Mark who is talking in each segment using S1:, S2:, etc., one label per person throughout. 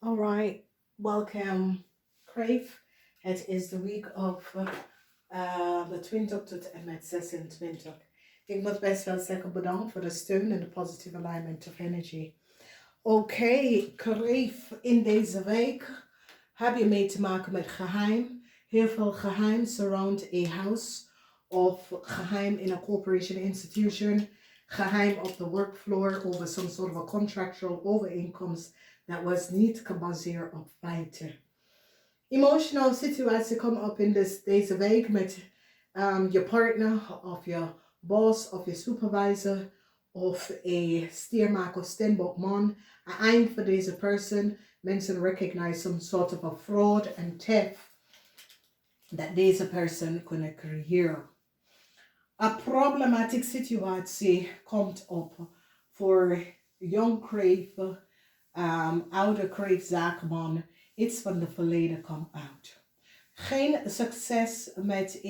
S1: All right, welcome, Kreeft. Het is de week of de 20 tot en met 26. Ik moet best wel zeggen bedankt voor de steun en de positive alignment of energy. Oké, Kreeft, in deze week heb je mee te maken met geheim. Heel veel geheim surround a house of geheim in a corporation institution. Geheim op de workfloor over some sort of a contractual overeenkomst dat was niet gebaseerd op feiten. Emotional situatie komt op in deze week met je partner of je boss of je supervisor of een stiermaker of steenbokman. Aan het eind van deze persoon, mensen recognize some sort of a fraud and theft dat deze persoon kunnen creëren. Een problematische situatie komt op voor young Kreeft, oude Kreeft zakenman. Iets van de verleden komt uit. Geen succes met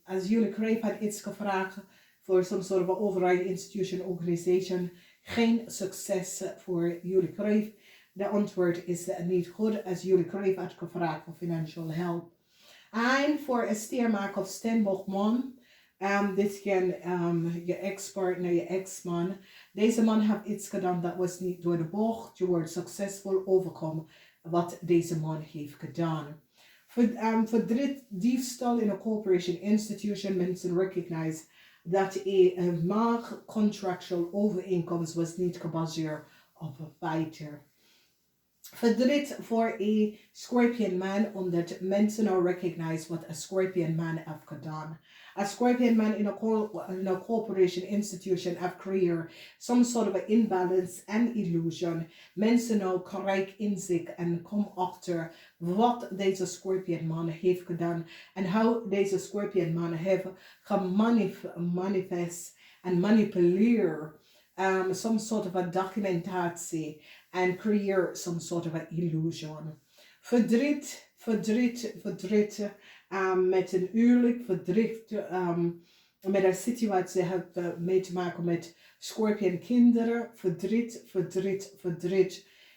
S1: als jullie Kreeft had iets gevraagd voor some sort of override institution organization. Geen succes voor jullie Kreeft. De antwoord is niet goed als jullie Kreeft had gevraagd voor financial help. En voor een stiermaker of steenbokman. Dit kan je ex-partner, je ex-man. Deze man heeft iets gedaan dat was niet door de bocht. Je wordt succesvol overkomen wat deze man heeft gedaan. Voor diefstal in een corporation institution, mensen recognize dat een maar contractual overeenkomst was niet gebaseerd op feiten. Verdriet voor een Scorpion man, omdat mensen nou recognize wat een Scorpion man heeft gedaan. A Scorpion man in a corporation institution have created some sort of an imbalance and illusion. Mensen nou krijgen inzicht en komen achter wat deze Scorpion man heeft gedaan en hoe deze Scorpion man heeft gemanifest en manipuleerd some sort of a documentatie and create some sort of an illusion. Verdriet met een huwelijk, verdriet met een situatie heeft mee te maken met Scorpion kinderen, verdriet.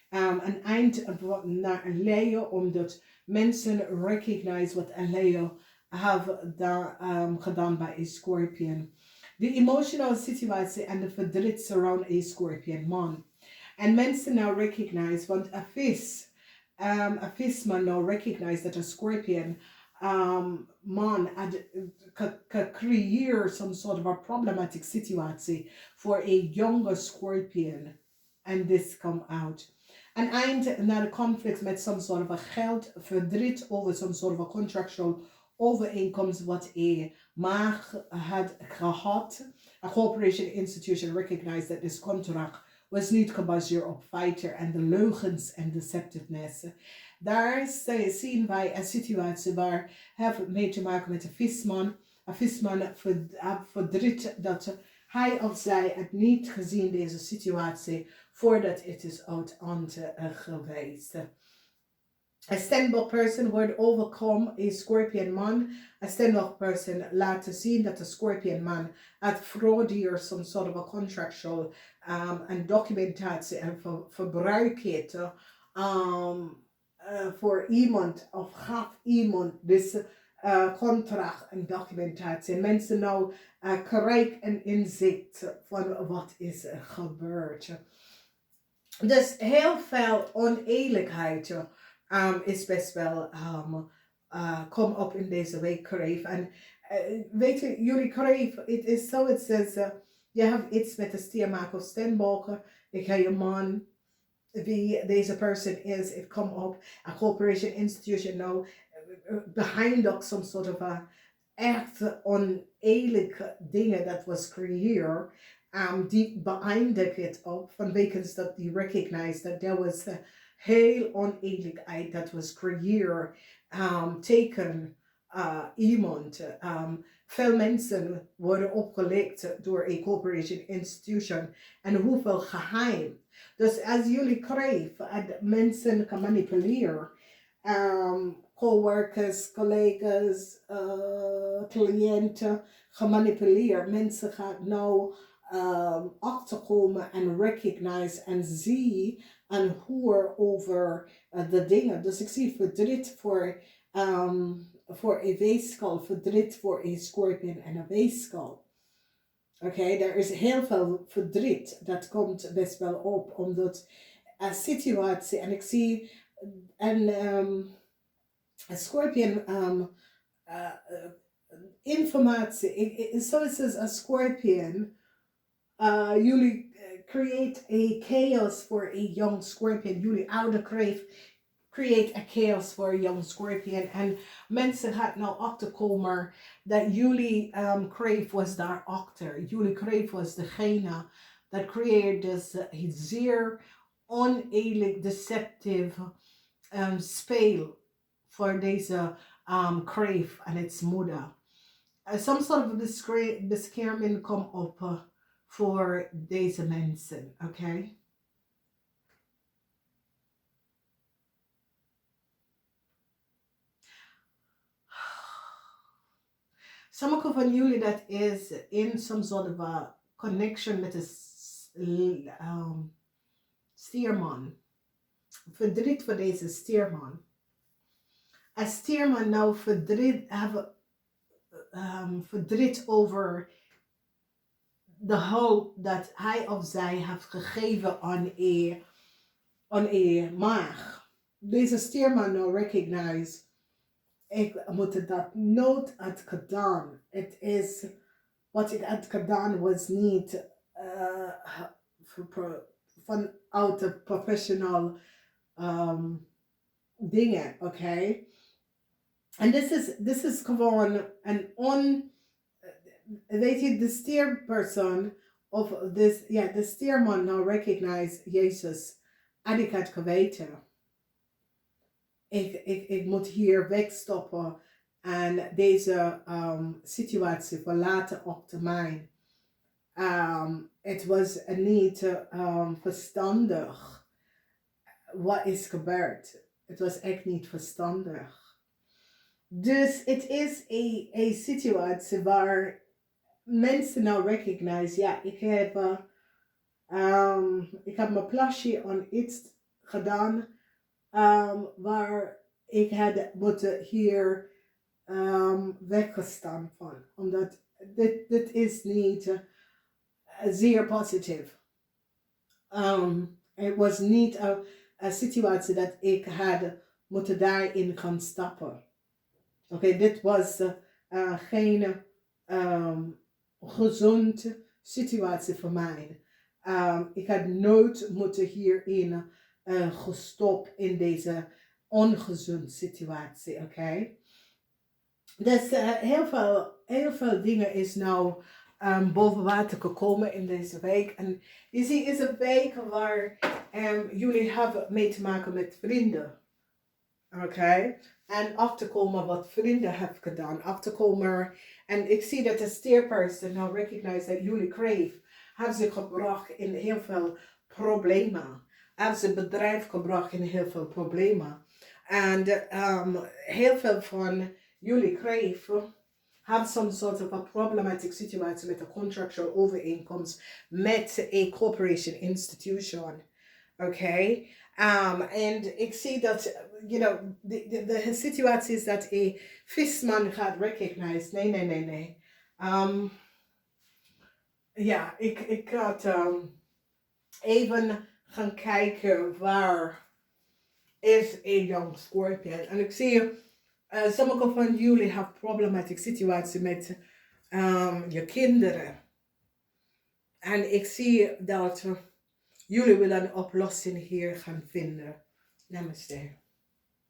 S1: Een eind naar een leien, omdat mensen recognize wat een leien hebben gedaan bij een Scorpion. De emotional situatie en de verdriet surround a Scorpion man. En mensen nou recognize, want een visman nou recognize dat een Scorpion man had gecreëerd some sort of a problematic situatie voor a younger Scorpion. And this come out. En eind naar de conflict met some sort of a geld, verdriet over some sort of a contractual overeenkomst wat een maag had gehad. A corporation institution recognized that this contract was niet gebaseerd op feiten en de leugens en deceptiveness. Daar zien wij een situatie waar we mee te maken met een visman. Een visman verdriet dat hij of zij het niet gezien deze situatie voordat het is uit geweest. A Stenbock person wordt overkomen, a Scorpion man. A Stenbock person laat zien dat de Scorpion man had fraudeerd some sort of a contractual en documentatie en verbruik het voor iemand of gaf iemand deze contract en documentatie. En mensen nou krijgen een inzicht van wat is gebeurd. Dus heel veel oneerlijkheid is best wel kom op in deze week, Kreeft. En weet je, jullie Kreeft, het is zo, het says, je hebt iets met de stiermaker of steenboker. Ik ga je man, wie deze person is, het komt op, a corporation institution nou, behind ook some sort of a echt oneerlijke dingen dat was creëerd. Die beëindigt het op, vanwege dat die recognize dat there was heel oneerlijkheid dat was creëerd, teken iemand. Veel mensen worden opgelegd door een corporation institution en hoeveel geheim. Dus als jullie Kreeft mensen kan manipuleren, coworkers, collega's, cliënten gemanipuleerd. Mensen gaan nou achterkomen en recognize en zien een hoer over de dingen. Dus ik zie verdriet voor een weeskal, verdriet voor een scorpion en een weeskal. Oké, er is heel veel verdriet. Dat komt best wel op, omdat een situatie, en ik zie een scorpion informatie. Zoals een scorpion, jullie create a chaos for a young scorpion. Jullie oude kreeft create a chaos for a young scorpion. En mensen gaan nou achterkomen dat jullie kreeft was daarachter. Jullie kreeft was degene dat creëerde dus zeer oneerlijk, deceptive speel voor deze kreeft en its moeder. Some sort of bescherming komt op voor deze mensen, oké? Sommige van jullie dat is in some sort of a connection met een stierman. Verdriet voor deze stierman. Een stierman nou verdriet over de hulp dat hij of zij heeft gegeven aan een maag. Deze stierman nou recognize, ik moet dat nooit had gedaan. Het is, wat ik had gedaan was niet vanuit de professional dingen, oké? En dit is gewoon een weet je, de steerpersoon of de steerman nou recognize Jezus. En ik had geweten. Ik moet hier wegstoppen en deze situatie verlaten op termijn. Het was niet verstandig wat is gebeurd. Het was echt niet verstandig. Dus het is een situatie waar mensen nou recognize, ja, ik heb mijn plasje aan iets gedaan waar ik had moeten hier weggestaan van. Omdat dit is niet zeer positief. Het was niet een situatie dat ik had moeten daarin gaan stappen. Oké, dit was geen gezonde situatie voor mij. Ik had nooit moeten hierin gestopt in deze ongezonde situatie, oké? Dus heel veel dingen is nou boven water gekomen in deze week. En je ziet, het is een week waar jullie hebben mee te maken met vrienden. Oké? En af te komen wat vrienden hebben gedaan. Af te komen. En ik zie dat de steerperson nou recognize dat jullie kreeft. Hebben ze gebracht in heel veel problemen. Hebben ze bedrijf gebracht in heel veel problemen. En heel veel van jullie kreeft have some sort of a problematic situation met een contractual overeenkomst met a corporation institution. Okay? En ik zie dat, you know, de situatie is dat een visman gaat recognize. Nee. Ja, ik had even gaan kijken waar is een young scorpion. En ik zie, sommige van jullie hebben problematic situatie met je kinderen. En ik zie dat jullie willen een oplossing hier gaan vinden. Namaste.